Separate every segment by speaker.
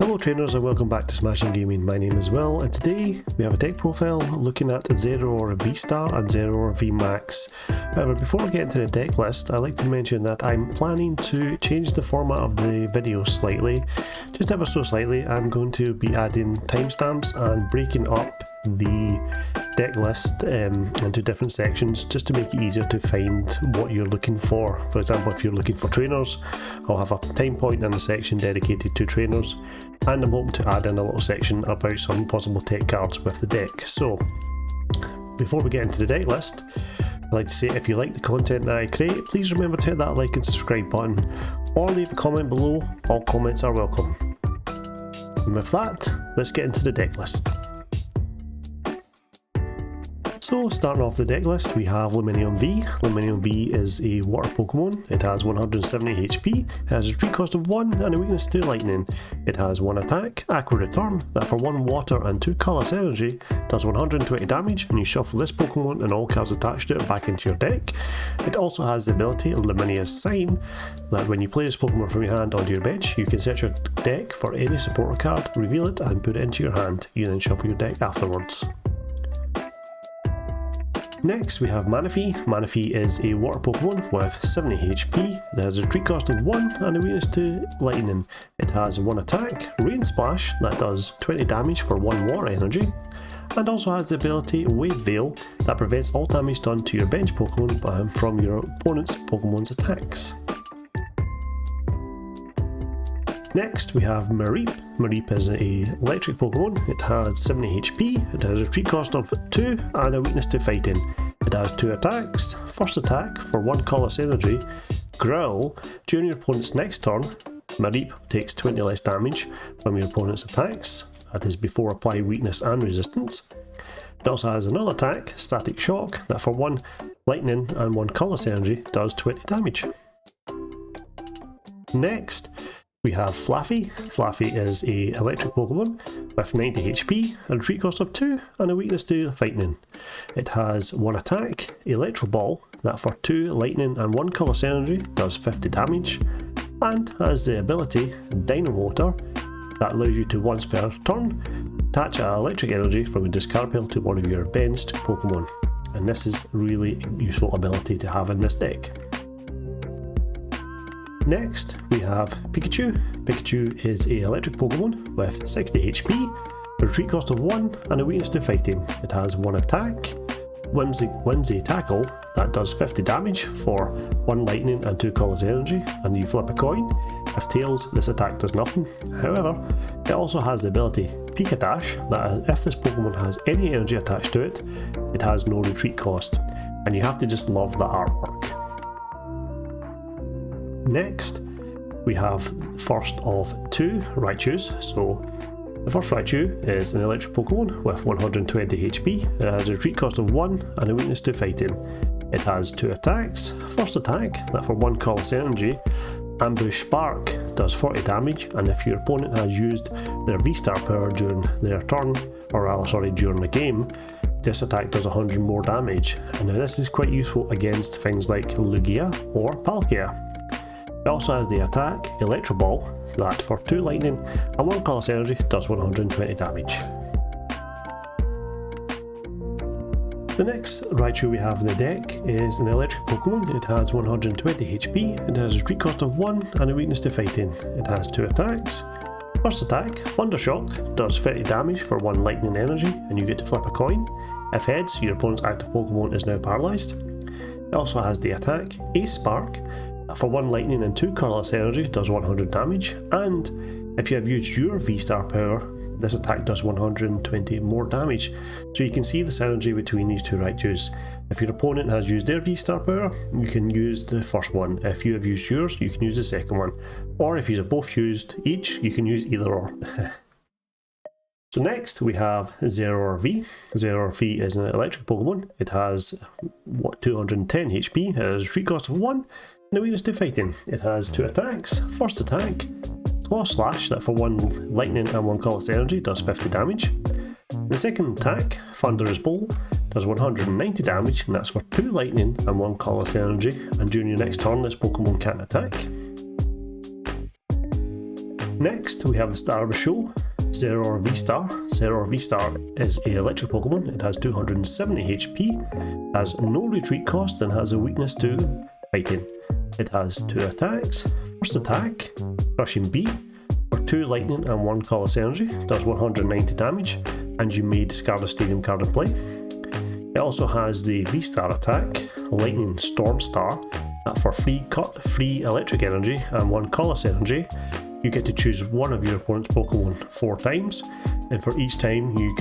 Speaker 1: Hello trainers and welcome back to Smashing Gaming. My name is Will and today we have a deck profile looking at Zeraora VStar and Zeraora VMax. However, before we get into the deck list, I'd like to mention that I'm planning to change the format of the video slightly, just ever so slightly. I'm going to be adding timestamps and breaking up the deck list into different sections just to make it easier to find what you're looking for. For example, if you're looking for trainers, I'll have a time point and a section dedicated to trainers, and I'm hoping to add in a little section about some possible tech cards with the deck. So before we get into the deck list, I'd like to say if you like the content that I create, please remember to hit that like and subscribe button or leave a comment below. All comments are welcome. And with that, let's get into the deck list. So starting off the deck list, we have Lumineon V. Lumineon V is a water Pokemon. It has 170 HP, it has a retreat cost of 1 and a weakness to lightning. It has 1 attack, Aqua Return, that for 1 water and 2 colourless energy does 120 damage, and you shuffle this Pokemon and all cards attached to it back into your deck. It also has the ability Lumineon's Sign, that when you play this Pokemon from your hand onto your bench, you can search your deck for any supporter card, reveal it and put it into your hand. You then shuffle your deck afterwards. Next we have Manaphy. Manaphy is a water Pokemon with 70 HP, it has a retreat cost of 1 and a weakness to lightning. It has 1 attack, Rain Splash, that does 20 damage for 1 water energy, and also has the ability Wave Veil, that prevents all damage done to your bench Pokemon from your opponent's Pokemon's attacks. Next we have Mareep. Mareep is an electric Pokemon. It has 70 HP, it has a retreat cost of 2 and a weakness to fighting. It has 2 attacks. First attack for 1 colourless energy, Growl. During your opponent's next turn, Mareep takes 20 less damage from your opponent's attacks. That is before applying weakness and resistance. It also has another attack, Static Shock, that for 1 lightning and 1 colourless energy does 20 damage. Next we have Flaaffy. Flaaffy is a electric Pokemon with 90 HP, a retreat cost of 2 and a weakness to lightning. It has 1 attack, Electro Ball, that for 2 lightning and 1 colourless energy does 50 damage, and has the ability Dino Motor, that allows you to once per turn attach an electric energy from a discard pile to one of your benched Pokemon, and this is a really useful ability to have in this deck. Next we have Pikachu. Pikachu is an electric Pokemon with 60 HP, a retreat cost of 1 and a weakness to fighting. It has 1 attack, Whimsy Tackle, that does 50 damage for 1 lightning and 2 colourless energy, and you flip a coin. If tails, this attack does nothing. However, it also has the ability Pika Dash, that if this Pokemon has any energy attached to it, it has no retreat cost, and you have to just love the artwork. Next, we have first of 2 Raichus. So the first Raichu is an electric Pokemon with 120 HP, it has a retreat cost of 1 and a weakness to fighting. It has 2 attacks. First attack, that for 1 colourless energy, Ambush Spark, does 40 damage, and if your opponent has used their VStar power during their turn, during the game, this attack does 100 more damage. And now this is quite useful against things like Lugia or Palkia. It also has the attack Electro Ball, that for 2 lightning and 1 colourless energy does 120 damage. The next Raichu we have in the deck is an electric Pokemon. It has 120 HP, it has a retreat cost of 1 and a weakness to fighting. It has 2 attacks. First attack, Thundershock, does 30 damage for 1 lightning energy and you get to flip a coin. If heads, your opponent's active Pokemon is now paralysed. It also has the attack Ace Spark, for 1 lightning and 2 colourless energy does 100 damage, and if you have used your V-Star power, this attack does 120 more damage. So you can see the synergy between these 2 Raichus. If your opponent has used their V-Star power, you can use the first one. If you have used yours, you can use the second one. Or if you have both used each, you can use either or. So next we have Zeraora V. Zeraora V is an electric Pokemon. It has 210 HP, it has a retreat cost of 1 and a weakness to fighting. It has 2 attacks. First attack, Claw Slash, that for 1 lightning and 1 colourless energy does 50 damage. The second attack, Thunderous Bolt, does 190 damage, and that's for 2 lightning and 1 colourless energy, and during your next turn this Pokemon can't attack. Next, we have the star of the show, Zeraora VStar. Zeraora VStar is an electric Pokemon. It has 270 HP, has no retreat cost, and has a weakness to fighting. It has 2 attacks. First attack, Crushing B, for 2 lightning and 1 colorless energy, does 190 damage, and you may discard a stadium card in play. It also has the V-Star attack, Lightning Storm Star, for free electric energy and 1 colorless energy. You get to choose one of your opponent's Pokemon 4 times, and for each time you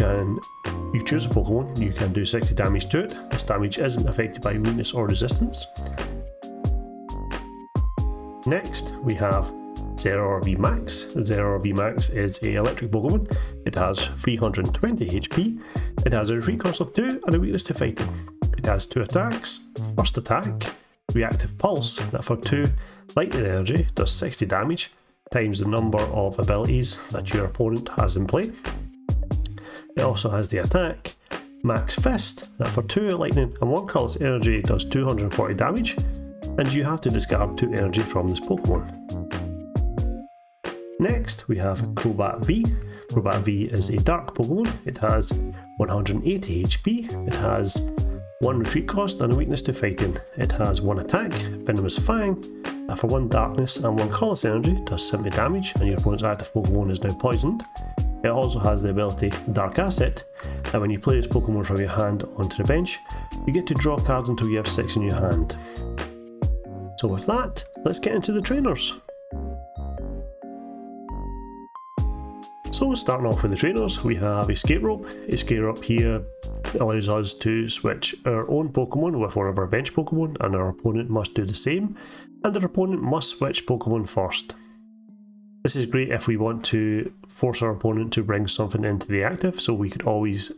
Speaker 1: choose a Pokemon, you can do 60 damage to it. This damage isn't affected by weakness or resistance. Next, we have Zeraora VMax. Zeraora VMax is an electric Pokemon. It has 320 HP. It has a retreat cost of 2 and a weakness to fighting. It has 2 attacks. First attack, Reactive Pulse, that for 2 lightning energy does 60 damage, times the number of abilities that your opponent has in play. It also has the attack, Max Fist, that for 2 lightning and 1 colorless energy does 240 damage, and you have to discard 2 energy from this Pokemon. Next, we have Crobat V. Crobat V is a dark Pokemon. It has 180 HP, it has 1 retreat cost and a weakness to fighting. It has 1 attack, Venomous Fang, that for 1 darkness and 1 colorless energy does 70 damage, and your opponent's active Pokemon is now poisoned. It also has the ability Dark Asset, that when you play this Pokemon from your hand onto the bench, you get to draw cards until you have 6 in your hand. So with that, let's get into the trainers. So starting off with the trainers, we have Escape Rope. Escape Rope here allows us to switch our own Pokemon with one of our bench Pokemon, and our opponent must do the same, and our opponent must switch Pokemon first. This is great if we want to force our opponent to bring something into the active, so we could always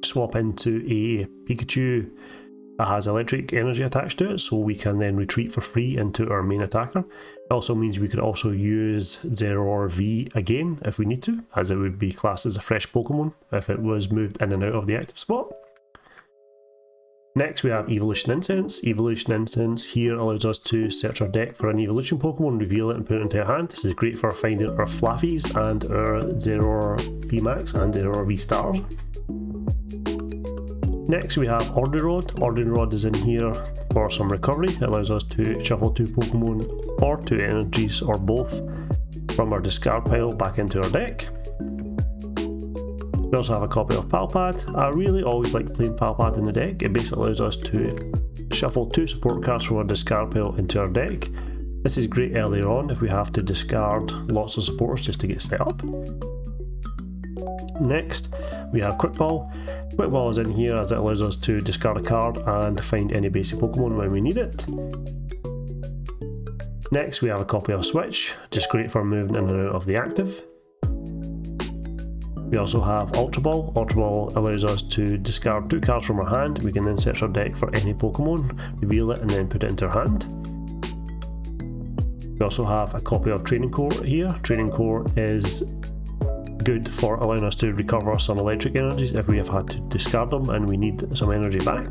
Speaker 1: swap into a Pikachu that has electric energy attached to it, so we can then retreat for free into our main attacker. It also means we could also use Zeraora V again if we need to, as it would be classed as a fresh Pokemon if it was moved in and out of the active spot. Next we have Evolution Incense. Evolution Incense here allows us to search our deck for an evolution Pokemon, reveal it and put it into our hand. This is great for finding our Flaaffys and our Zeraora VMax and Zeraora VStar. Next we have Ordinary Rod. Ordinary Rod is in here for some recovery. It allows us to shuffle 2 Pokemon or 2 energies or both from our discard pile back into our deck. We also have a copy of Pal Pad. I really always like playing Pal Pad in the deck. It basically allows us to shuffle 2 support cards from our discard pile into our deck. This is great earlier on if we have to discard lots of supporters just to get set up. Next, we have Quick Ball. Quick Ball is in here as it allows us to discard a card and find any basic Pokemon when we need it. Next, we have a copy of Switch, just great for moving in and out of the active. We also have Ultra Ball. Ultra Ball allows us to discard 2 cards from our hand. We can then search our deck for any Pokemon, reveal it and then put it into our hand. We also have a copy of Training Court here. Training Court is good for allowing us to recover some electric energies if we have had to discard them and we need some energy back.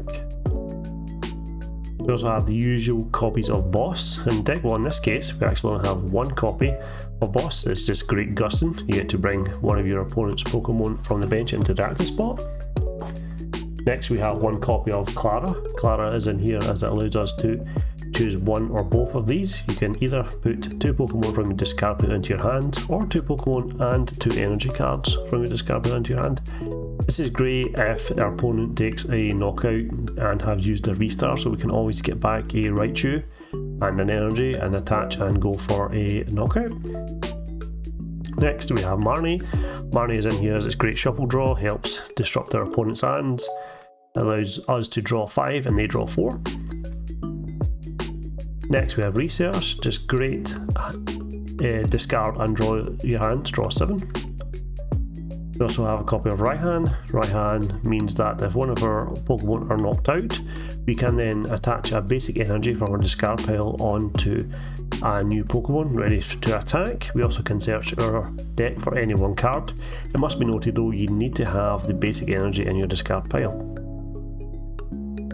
Speaker 1: We also have the usual copies of Boss in deck. Well, in this case we actually only have 1 copy of Boss. It's just great gusting. You get to bring one of your opponent's Pokemon from the bench into the active spot. Next we have 1 copy of Klara. Klara is in here as it allows us to choose 1 or both of these. You can either put 2 Pokemon from your discard pile into your hand, or 2 Pokemon and 2 energy cards from your discard pile into your hand. This is great if our opponent takes a knockout and has used their V-Star, so we can always get back a Raichu and an energy and attach and go for a knockout. Next we have Marnie. Marnie is in here as its great shuffle draw, helps disrupt our opponent's hands, allows us to draw 5 and they draw 4. Next we have Research, just great, discard and draw your hand, draw 7. We also have a copy of Raihan. Raihan means that if one of our Pokemon are knocked out, we can then attach a basic energy from our discard pile onto a new Pokemon ready to attack. We also can search our deck for any 1 card. It must be noted though, you need to have the basic energy in your discard pile.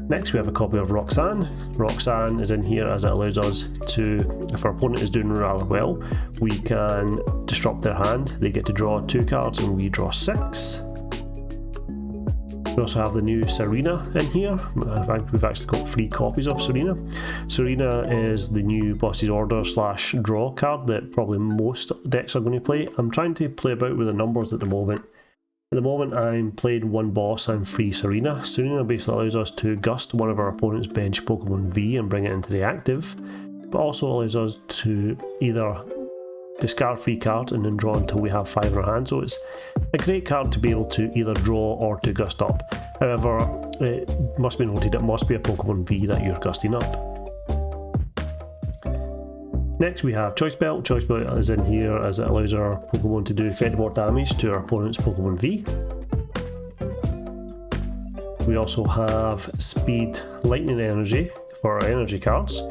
Speaker 1: Next we have a copy of Roxanne. Roxanne is in here as it allows us to, if our opponent is doing rather well, we can disrupt their hand. They get to draw 2 cards and we draw 6. We also have the new Serena in here. In fact, we've actually got 3 copies of Serena. Serena is the new Boss's Order / draw card that probably most decks are going to play. I'm trying to play about with the numbers at the moment. At the moment I'm playing 1 boss and 3 Serena. Serena basically allows us to gust one of our opponent's bench Pokemon V and bring it into the active, but also allows us to either discard 3 cards and then draw until we have 5 in our hand, so it's a great card to be able to either draw or to gust up. However, it must be noted it must be a Pokemon V that you're gusting up. Next we have Choice Belt. Choice Belt is in here as it allows our Pokemon to do effective more damage to our opponent's Pokemon V. We also have Speed Lightning Energy for our energy cards.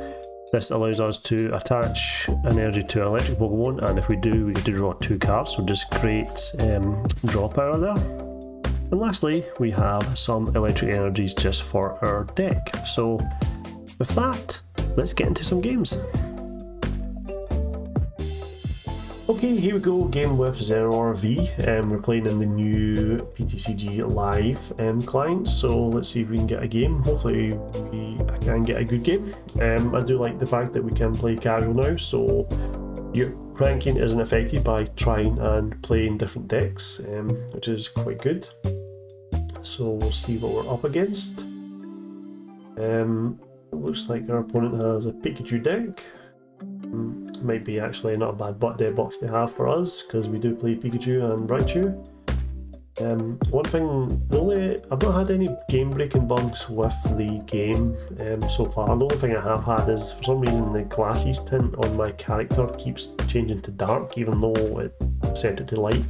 Speaker 1: This allows us to attach an energy to an electric Pokemon, and if we do, we get to draw 2 cards, so just great draw power there. And lastly, we have some electric energies just for our deck. So with that, let's get into some games. Okay, here we go, game with Zeraora V. We're playing in the new PTCG Live client, so let's see if we can get a game. Hopefully I can get a good game. I do like the fact that we can play casual now, so your ranking isn't affected by trying and playing different decks, which is quite good. So we'll see what we're up against. It looks like our opponent has a Pikachu deck. Might be actually not a bad deck box to have for us, because we do play Pikachu and Raichu. One thing, I've not had any game breaking bugs with the game so far. The only thing I have had is, for some reason, the glasses tint on my character keeps changing to dark even though it set it to light.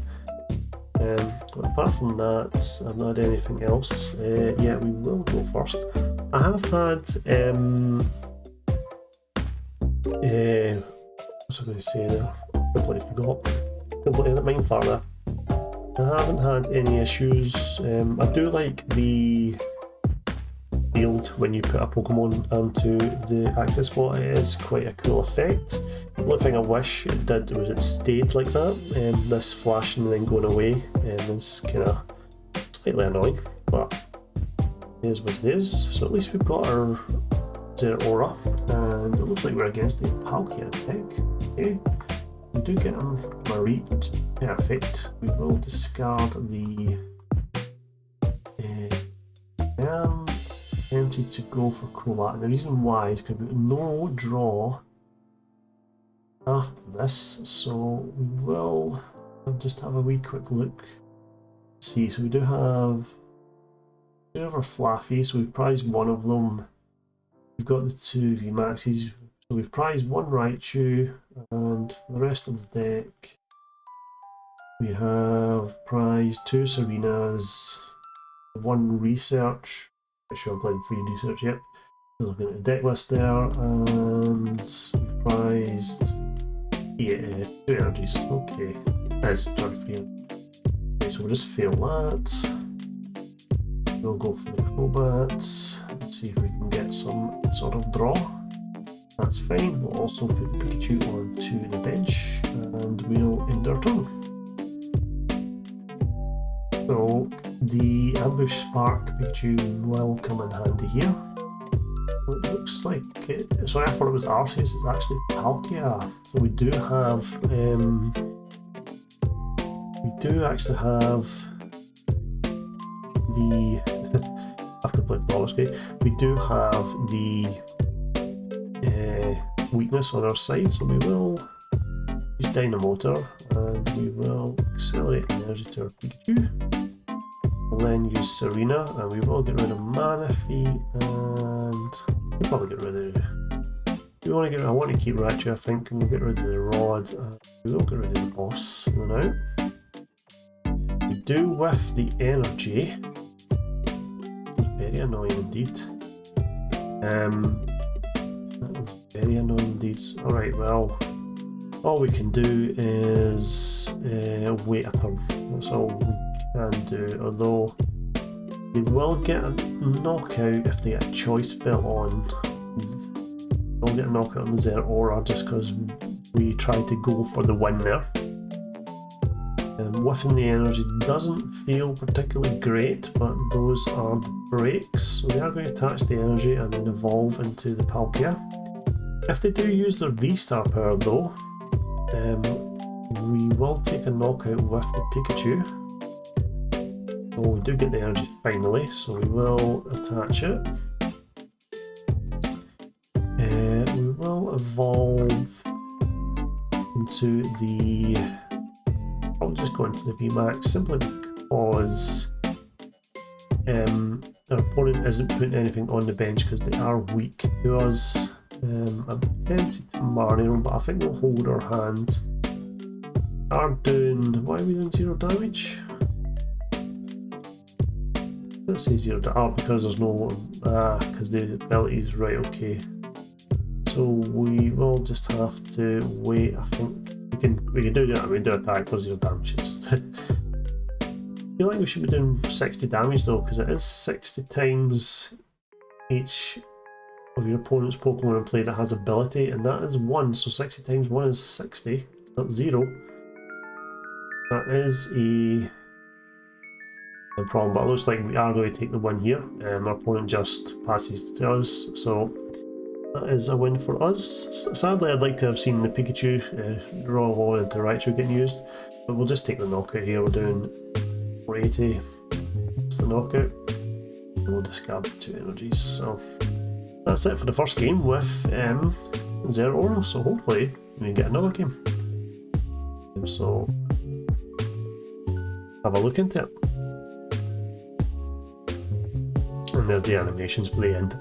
Speaker 1: But apart from that, I've not had anything else. Yeah, we will go first. I have had what's I going to say there? Completely forgot. Completely mind fart there. I haven't had any issues. I do like the field when you put a Pokemon onto the active spot. It is quite a cool effect. The only thing I wish it did was it stayed like that. This flashing and then going away is kind of slightly annoying, but it is what it is. So at least we've got our Zeraora, and it looks like we're against the Pal Pad deck. Okay, we do get him Mareep, perfect. We will discard the I'm tempted to go for Crobat, and the reason why is because we have no draw after this, so we will just have a wee quick look. Let's see, so we do have 2 of our Flaaffy, so we've prized 1 of them. We've got the 2 VMaxes, so we've prized 1 Raichu, and for the rest of the deck we have prized 2 Serenas, 1 Research. Make sure I'm playing free research, yep. Looking at the deck list there, and we've prized 2 energies. Okay, that's 23. Okay, so we'll just fail that. We'll go for the Crobats. Let's see if we can get some sort of draw. That's fine. We'll also put the Pikachu onto the bench and we'll end our turn. So the Ambush Spark Pikachu will come in handy here. It looks like sorry, I thought it was Arceus, it's actually Palkia. So we do have actually have the I've completely lost it. We do have the weakness on our side, so we will use Dynamotor and we will accelerate energy to our Pikachu. We'll then use Serena and we will get rid of Manaphy, and we'll probably get rid of I want to keep Raichu, I think, and we'll get rid of the Rod. We will get rid of the Boss for now. We do with the energy. Very annoying indeed. That was very annoying indeed. Alright, well, all we can do is wait a turn. That's all we can do, although They will get a knockout if they get a Choice Belt on. They'll get a knockout on the Zeraora just because we tried to go for the win there. Whiffing the energy doesn't feel particularly great, but those are the breaks. So they are going to attach the energy and then evolve into the Palkia. If they do use their VStar power though, we will take a knockout with the Pikachu. So we do get the energy finally, so we will attach it. We will evolve into the... I'll just go into the VMax simply because our opponent isn't putting anything on the bench because they are weak to us. I'm tempted to Marnie them, but I think we'll hold our hand. Are doing... why are we doing 0 damage? Let's say 0 damage. Oh, because there's no... because the ability is right, okay. So we will just have to wait. I think we can do that. I mean, do attack for 0 damage. I feel like we should be doing 60 damage though, because it is 60 times each of your opponent's Pokemon in play that has ability, and that is 1, so 60 times 1 is 60, not 0. That is a problem, but it looks like we are going to take the win here. Our opponent just passes to us, so that is a win for us. Sadly, I'd like to have seen the Pikachu roll on into Raichu getting used, but we'll just take the knockout here. We're doing 480. That's the knockout. And we'll discard 2 energies. So that's it for the first game with Zeraora. So hopefully we can get another game. So have a look into it. And there's the animations for the end.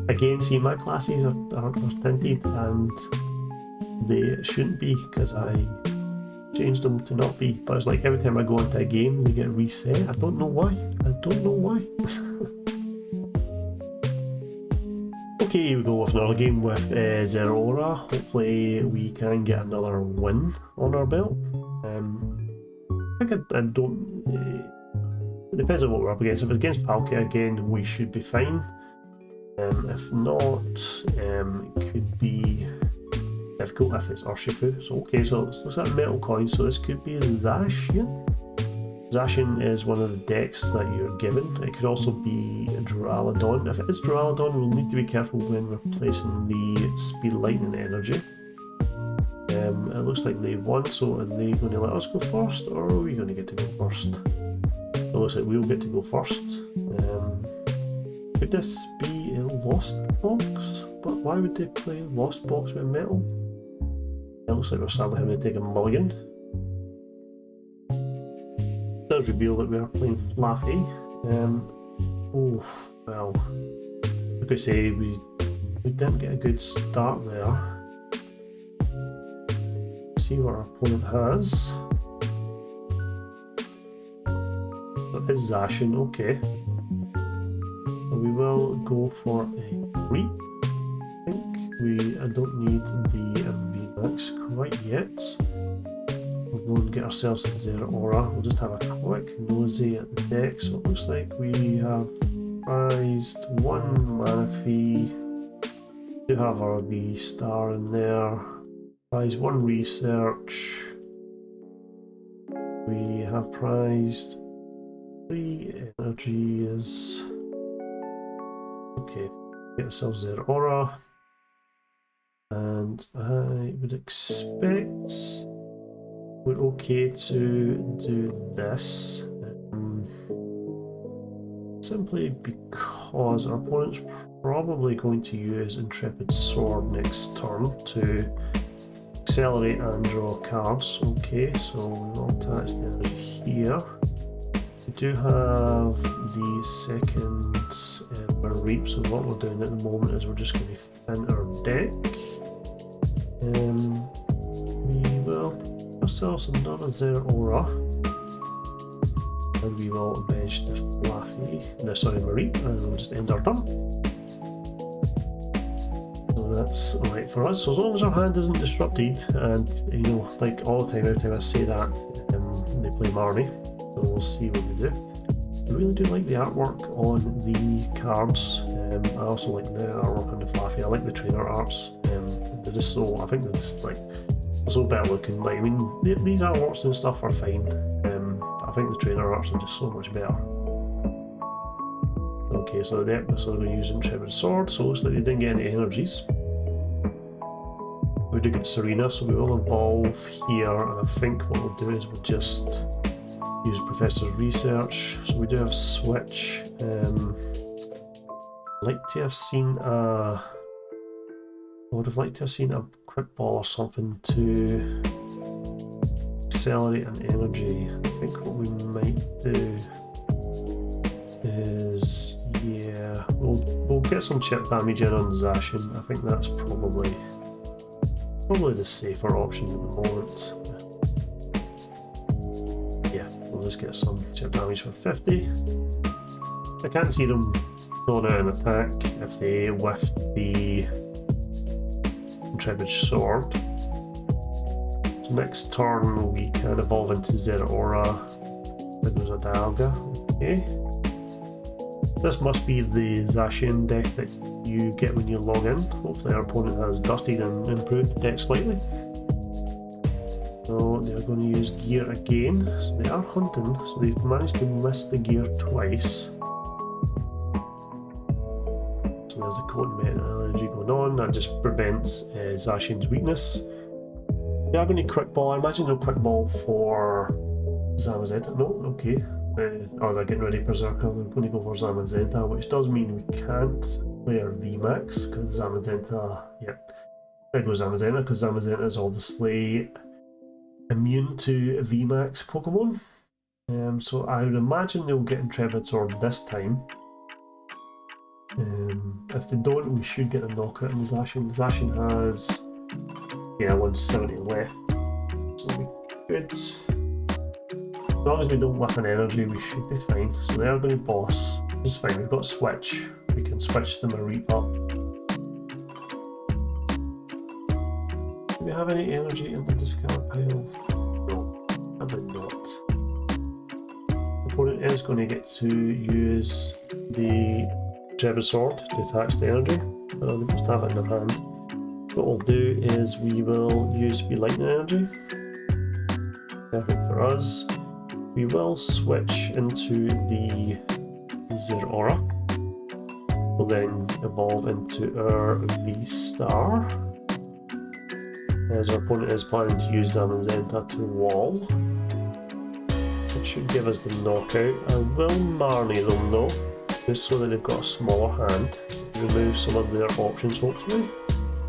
Speaker 1: Again, see, my classes are tinted and they shouldn't be because I changed them to not be, but it's like every time I go into a game they get reset. I don't know why. I don't know why. Okay, we go with another game with Zeraora. Hopefully we can get another win on our belt. I think I don't... it depends on what we're up against. If it's against Palkia again, we should be fine. If not, it could be difficult if it's Urshifu. So okay, so looks like a metal coin, so this could be Zacian. Zacian is one of the decks that you're given. It could also be Duraludon. If it is Duraludon, we'll need to be careful when we're placing the Speed Lightning energy. It looks like they won, so are they going to let us go first, or are we going to get to go first? It looks like we'll get to go first. Could this be a Lost Box? But why would they play Lost Box with metal? It looks like we're sadly having to take a mulligan. It does reveal that we are playing Flaaffy. Oh, well, like I say, we didn't get a good start there. Let's see what our opponent has. That is Zacian, okay. We will go for a Creep. I think I don't need the VMax quite yet. We'll go and get ourselves a Zeraora. We'll just have a quick nosy at the deck. So it looks like we have prized 1 Manaphy. We do have our VStar in there. Prized 1 Research. We have prized 3 energies. Okay, get ourselves Zeraora, and I would expect we're okay to do this, simply because our opponent's probably going to use Intrepid Sword next turn to accelerate and draw cards. Okay, so we'll attach the energy here. We do have the second Mareep, so what we're doing at the moment is we're just going to thin our deck. We will put ourselves another Zeraora, and we will bench the Mareep, and we'll just end our turn. So that's alright for us. So as long as our hand isn't disrupted, and you know, like all the time, every time I say that, they play Marnie, so we'll see what we do. I really do like the artwork on the cards. I also like the artwork on the Flaaffy. I like the trainer arts. They're just so, I think they're just like, they're so better looking. Like, I mean, these artworks and stuff are fine. I think the trainer arts are just so much better. Okay, so the deck, so we're going to use Intrepid Sword, so it looks like they didn't get any energies. We do get Serena, so we will evolve here, and I think what we'll do is we'll just use Professor's Research. So we do have Switch. Like to have seen a... I would have liked to have seen a Quick Ball or something to accelerate an energy. I think what we might do is, yeah, we'll get some chip damage in on Zacian. I think that's probably the safer option at the moment. Yeah, we'll just get some chip damage for 50. I can't see them throwing out an attack if they whiff the Intrepid Sword. So next turn we can evolve into Zeraora. Then there's a Dialga. Okay. This must be the Zacian deck that you get when you log in. Hopefully our opponent has dusted and improved the deck slightly. So they're going to use gear again. So they are hunting, so they've managed to miss the gear twice. So there's the Coat Meta energy going on. That just prevents Zacian's weakness. They are going to Quick Ball. I imagine they'll Quick Ball for Zamazenta. No, okay. Oh, they're getting ready Berserker. We're going to go for Zamazenta, which does mean we can't play our VMax because Zamazenta. Yep. There goes Zamazenta because Zamazenta is obviously immune to VMax Pokemon. So I would imagine they'll get Intrepid Sword this time. If they don't, we should get a knockout in Zacian. Zacian has, yeah, 170 left. So we could. As long as we don't whiff an energy, we should be fine. So they are going to boss. It's fine, we've got Switch. We can switch the Mareep up. Do we have any energy in the discard pile? No, probably not. The opponent is going to get to use the Intrepid Sword to attach the energy. They must have it in their hand. What we'll do is we will use Lightning Energy. Perfect for us. We will switch into the Zeraora. We'll then evolve into our VStar. As our opponent is planning to use Zamazenta to wall. It should give us the knockout. I will Marnie them though, just so that they've got a smaller hand. Remove some of their options hopefully.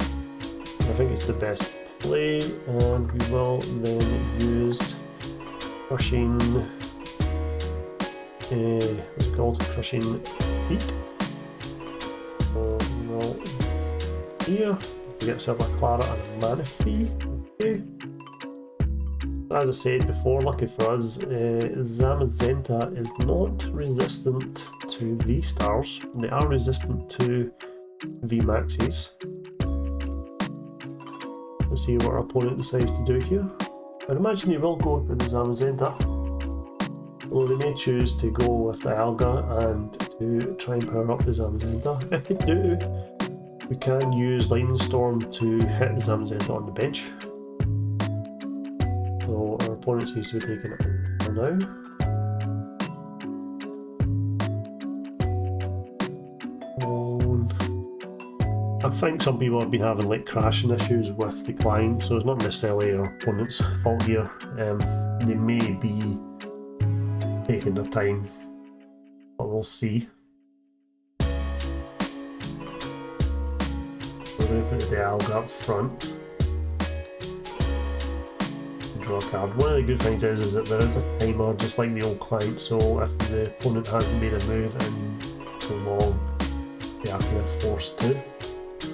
Speaker 1: I think it's the best play, and we will then use Crushing, what's it called? Crushing Heat. Well, here we get ourselves a Klara and Manaphy. Okay. As I said before, lucky for us, Zamazenta is not resistant to V-Stars. They are resistant to V-Maxes. Let's see what our opponent decides to do here. I'd imagine he will go with the Zamazenta, although they may choose to go with the Dialga and to try and power up the Zamazenta. If they do, we can use Lightning Storm to hit the Zamazenta on the bench. So our opponent seems to be taking it for now. I think some people have been having like crashing issues with the client, so it's not necessarily our opponent's fault here. They may be taking their time, but we'll see. We're going to put the Dialga up front. Draw a card. One of the good things is that there is a timer, just like the old client, so if the opponent hasn't made a move in too long, they are kind of forced to.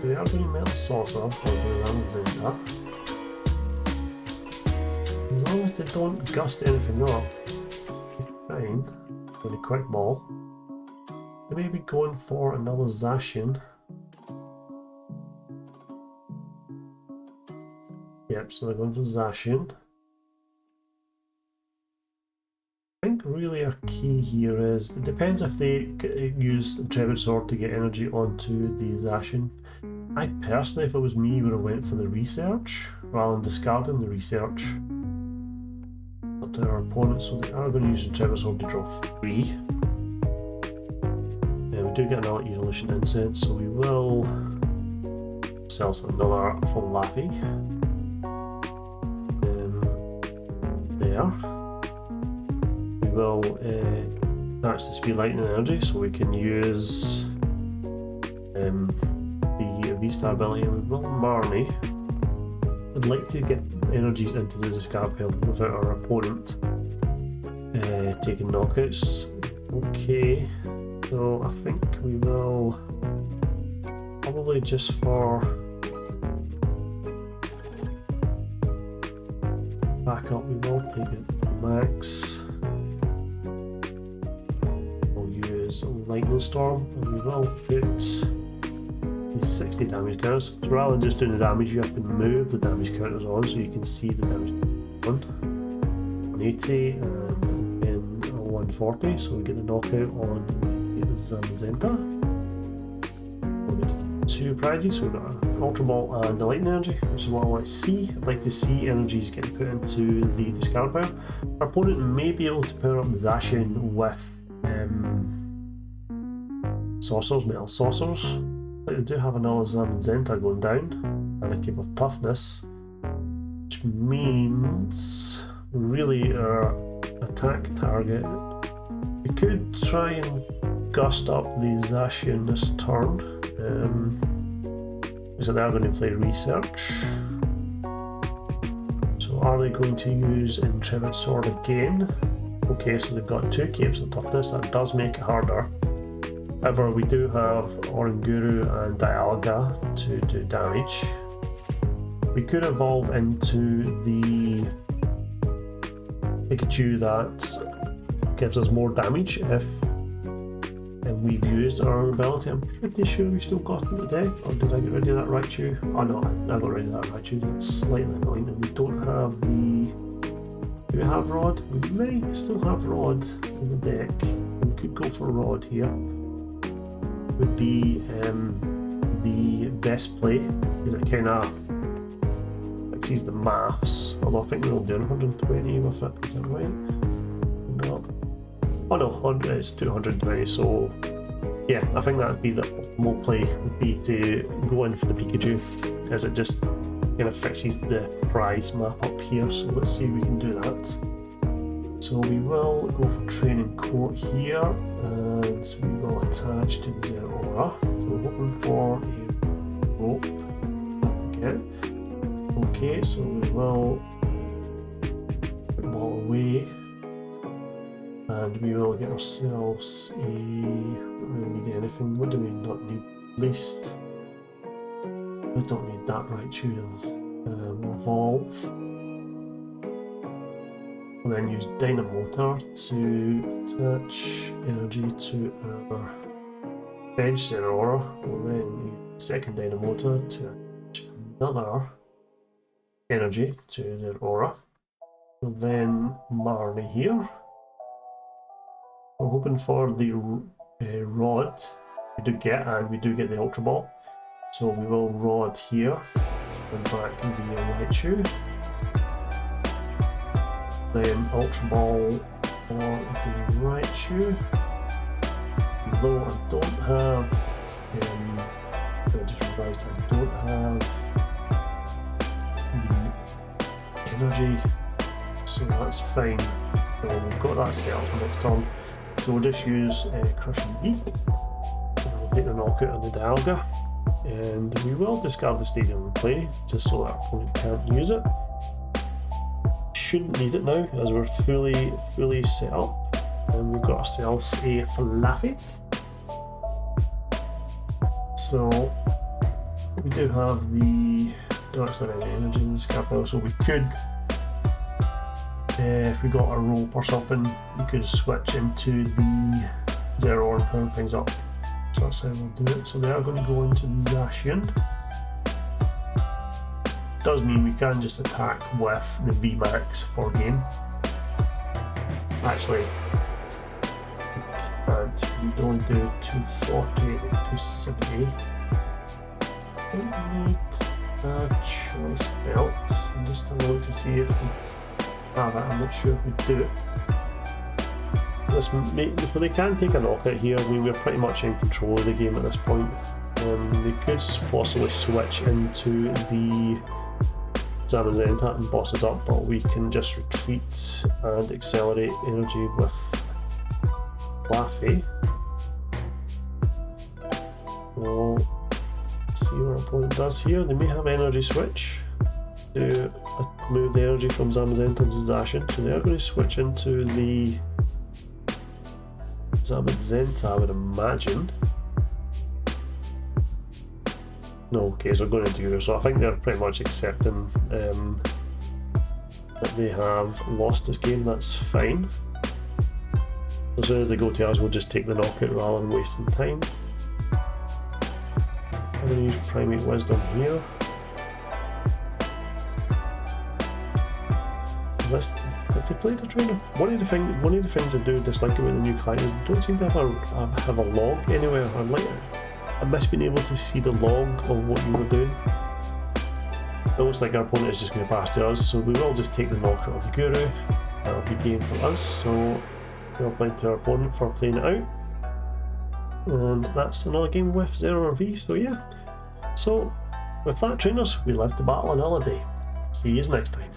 Speaker 1: They are going to Metal Sorcerer onto the Zamazenta. As long as they don't gust anything up, it's fine. With a Quick Ball. They may be going for another Zacian. Yep, so they're going for Zacian. really our key here is, it depends if they use the Trevid Sword to get energy onto the Zacian. I personally, if it was me, would have went for the research rather than discarding the research. Up to our opponent, so they are going to use the Trevid Sword to draw 3. We do get another Evolution Incense, so we will sell another Flaaffy. There. We will attach the Speed Lightning Energy, so we can use the VStar ability, and we will Marnie. I'd like to get energies into the discard pile without our opponent taking knockouts. Okay, so I think we will probably just for backup, we will take it max. We'll use Lightning Storm, and we will put 60 damage counters. So rather than just doing the damage, you have to move the damage counters on so you can see the damage on. 180 and then 140, so we get the knockout on Zamazenta. We'll get 2 prizes, so we've got an Ultra Ball and a Lightning Energy, which is what I want to see. I'd like to see energies getting put into the discard pile. Our opponent may be able to power up the Zacian with saucers, metal saucers. But we do have another Zamazenta going down, and a Cape of Toughness, which means really our attack target. We could try and gust up the Zacian this turn. So they are going to play research. So are they going to use Trevid Sword again? Okay, so they've got 2 Capes of Toughness, that does make it harder. However, we do have Oranguru and Dialga to do damage. We could evolve into the Pikachu that gives us more damage if we've used our ability. I'm pretty sure we still got it in the deck, or did I get rid of that Raichu? Oh no, I got rid of that Raichu, that's slightly annoying, and we don't have the... Do we have Rod? We may still have Rod in the deck. We could go for Rod here. Would be the best play, because it kind of fixes the maths, although I think we're only doing 120 with it, is that right? No. Oh no, it's 220, so yeah, I think that would be the optimal play, would be to go in for the Pikachu, as it just kind of fixes the prize map up here, so let's see if we can do that. So we will go for Training Court here, and we will attach to the Zeraora. So we're hoping for a rope again. Okay, so we will put the ball away, and we will get ourselves a... don't really need anything. What do we not need? Least we don't need that Raichu. Evolve. And then use Dynamotor to attach energy to our bench Zeraora. We'll then use second Dynamotor to attach another energy to Zeraora. We'll then Marnie here. We're hoping for the Rod. We do get the Ultra Ball. So we will Rod here, and that can be a Raichu. Then Ultra Ball for the Raichu. Though I don't have, I just realised I don't have the energy, so that's fine. So we've got that set up for next turn. So we'll just use Crushing Beat. We'll take the knockout on the Dialga, and we will discard the Stadium Replay just so that our opponent can't use it. Shouldn't need it now, as we're fully set up, and we've got ourselves a Flaaffy. So we do have the Dark Energy in the Scapel, so we could, if we got a rope or something, we could switch into the Zeraora and power things up. So that's how we'll do it. So they are going to go into the Zacian. Does mean we can just attack with the VMax for game.
Speaker 2: Actually, and you only do 240, 270. I need a choice belt. I'm just having a look to see if we have it. I'm not sure if we do. If they can take a knockout here, I mean, we're pretty much in control of the game at this point. They could possibly switch into the Zamazenta and boss us up, but we can just retreat and accelerate energy with Flaaffy. We'll see what our opponent does here. They may have energy switch to move the energy from Zamazenta to Zacian, so they are going to switch into the Zamazenta, I would imagine. No, okay, so going into Euro, so I think they're pretty much accepting that they have lost this game. That's fine. As soon as they go to us, we'll just take the knockout rather than wasting time. I'm going to use Primate Wisdom here. If they played a trainer, one of the things I do dislike about the new client is they don't seem to have a log anywhere. I miss being able to see the log of what you were doing. It looks like our opponent is just going to pass to us, so we will just take the knockout of the Guru. That'll be game for us, so we'll play to our opponent for playing it out. And that's another game with Zeraora V, so yeah. So, with that, trainers, we live to battle another day. See you next time.